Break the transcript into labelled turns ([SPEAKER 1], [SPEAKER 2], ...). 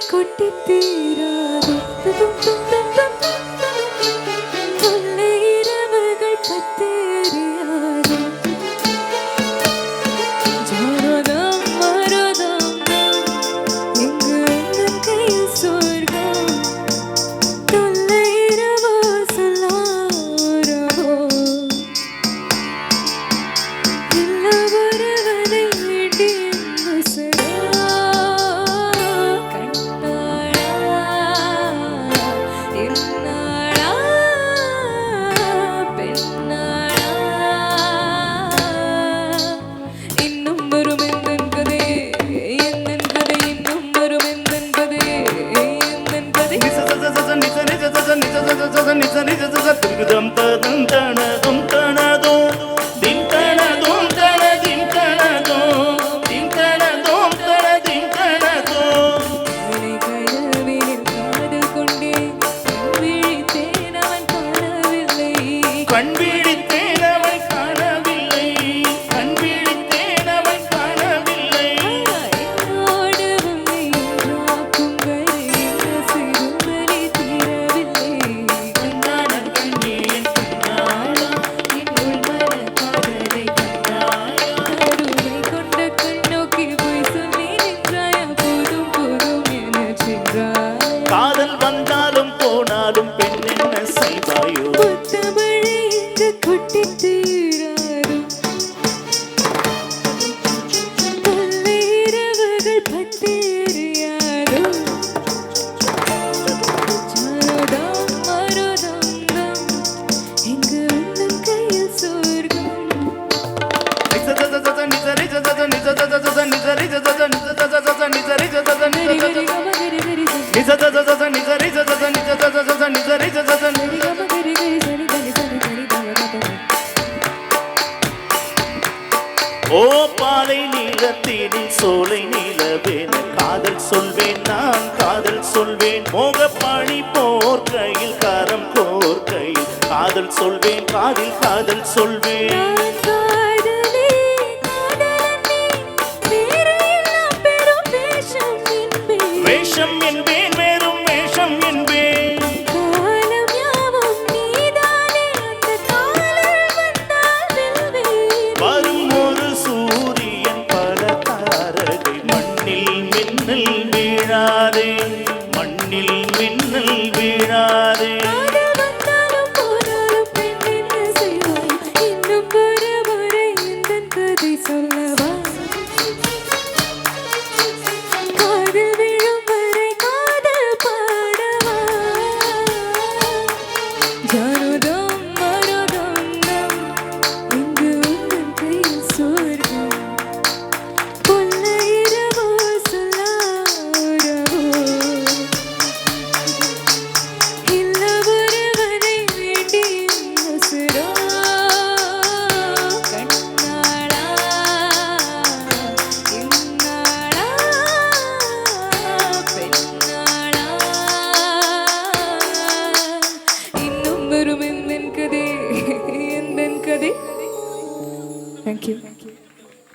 [SPEAKER 1] கொட்டி தீராது தொல்லை இரவுகள் பத்தேறியாது ஜானதம் மரதம் எங்கு உந்தன் கையில் சொர்க்கம் தொல்லை இரவு சொல்லாரவோ இல்ல ஒருவனை வேண்டி
[SPEAKER 2] காதல் வந்தாலும் போனாலும் பெண் என்ன செய்வாயோ
[SPEAKER 1] புத்தமழை இங்கு கொட்டி தீராது தொல்லை இரவுகள் பத்தேறியாது ஜானதம் மரதம் எங்கு உந்தன் கையில் சொர்க்கம்
[SPEAKER 2] ஓ பாலை நீலத்தேனில் சோலை நீலவேன காதல் சொல்வேன் நான் காதல் சொல்வேன் மோகப்பாணி போர்க்கையில் காரம் கோர்க்கையில் காதல் சொல்வேன் காதில் காதல் சொல்வேன்